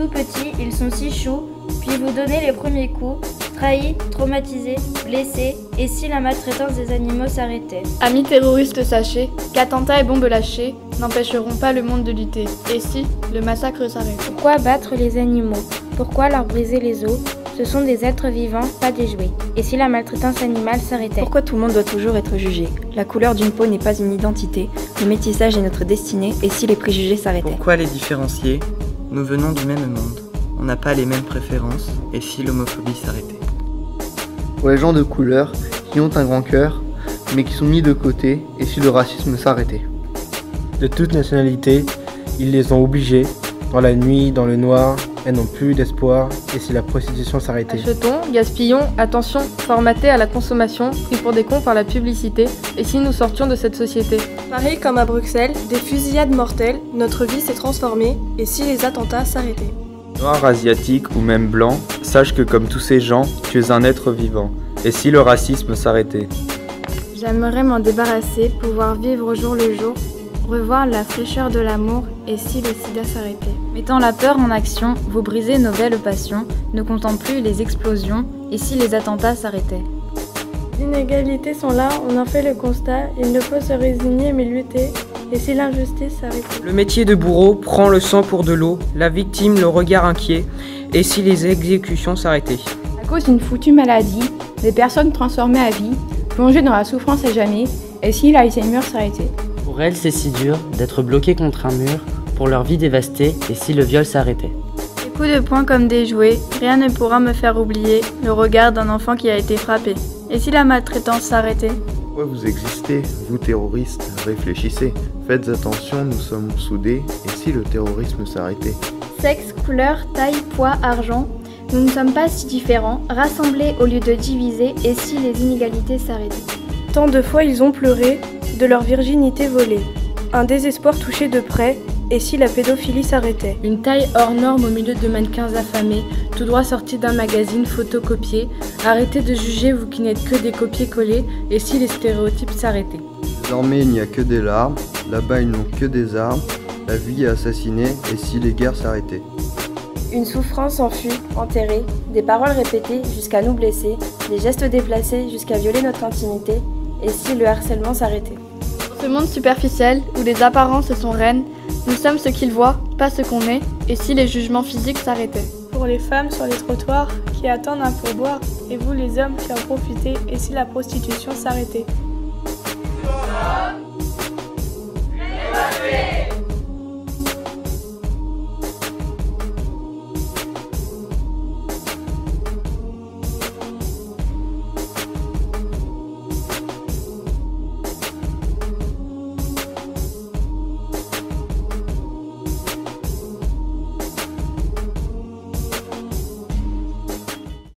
Tout petits, ils sont si choux, puis vous donnez les premiers coups, trahis, traumatisés, blessés, et si la maltraitance des animaux s'arrêtait? Amis terroristes, sachez qu'attentats et bombes lâchées n'empêcheront pas le monde de lutter. Et si le massacre s'arrête? Pourquoi battre les animaux? Pourquoi leur briser les os? Ce sont des êtres vivants, pas des jouets. Et si la maltraitance animale s'arrêtait? Pourquoi tout le monde doit toujours être jugé? La couleur d'une peau n'est pas une identité, le métissage est notre destinée, et si les préjugés s'arrêtaient? Pourquoi les différencier? Nous venons du même monde, on n'a pas les mêmes préférences, et si l'homophobie s'arrêtait? Pour les gens de couleur qui ont un grand cœur, mais qui sont mis de côté, et si le racisme s'arrêtait? De toute nationalité, ils les ont obligés, dans la nuit, dans le noir, elles n'ont plus d'espoir, et si la prostitution s'arrêtait? Achetons, gaspillons, attention, formatés à la consommation, pris pour des cons par la publicité, et si nous sortions de cette société? Pareil comme à Bruxelles, des fusillades mortelles, notre vie s'est transformée, et si les attentats s'arrêtaient? Noir, asiatique ou même blanc, sache que comme tous ces gens, tu es un être vivant. Et si le racisme s'arrêtait? J'aimerais m'en débarrasser, pouvoir vivre au jour le jour, revoir la fraîcheur de l'amour, et si le sida s'arrêtait? Mettant la peur en action, vous brisez nos belles passions, ne comptant plus les explosions, et si les attentats s'arrêtaient? Les inégalités sont là, on en fait le constat, il ne faut se résigner mais lutter, et si l'injustice s'arrêtait? Le métier de bourreau prend le sang pour de l'eau, la victime le regard inquiet, et si les exécutions s'arrêtaient? À cause d'une foutue maladie, des personnes transformées à vie, plongées dans la souffrance à jamais, et si l'Alzheimer s'arrêtait? Pour elles, c'est si dur d'être bloquées contre un mur, pour leur vie dévastée, et si le viol s'arrêtait? Des coups de poing comme des jouets, rien ne pourra me faire oublier le regard d'un enfant qui a été frappé. Et si la maltraitance s'arrêtait? Pourquoi vous existez, vous terroristes? Réfléchissez, faites attention, nous sommes soudés, et si le terrorisme s'arrêtait? Sexe, couleur, taille, poids, argent, nous ne sommes pas si différents, rassemblés au lieu de diviser, et si les inégalités s'arrêtaient? Tant de fois ils ont pleuré, de leur virginité volée, un désespoir touché de près, et si la pédophilie s'arrêtait? Une taille hors norme au milieu de mannequins affamés, tout droit sortis d'un magazine photocopié. Arrêtez de juger, vous qui n'êtes que des copier-coller, et si les stéréotypes s'arrêtaient? Désormais il n'y a que des larmes, là-bas ils n'ont que des armes, la vie est assassinée, et si les guerres s'arrêtaient? Une souffrance enfouie, enterrée, des paroles répétées jusqu'à nous blesser, des gestes déplacés jusqu'à violer notre intimité, et si le harcèlement s'arrêtait? Dans ce monde superficiel, où les apparences sont reines, nous sommes ce qu'ils voient, pas ce qu'on est, et si les jugements physiques s'arrêtaient? Pour les femmes sur les trottoirs qui attendent un pourboire, et vous les hommes qui en profitez, et si la prostitution s'arrêtait?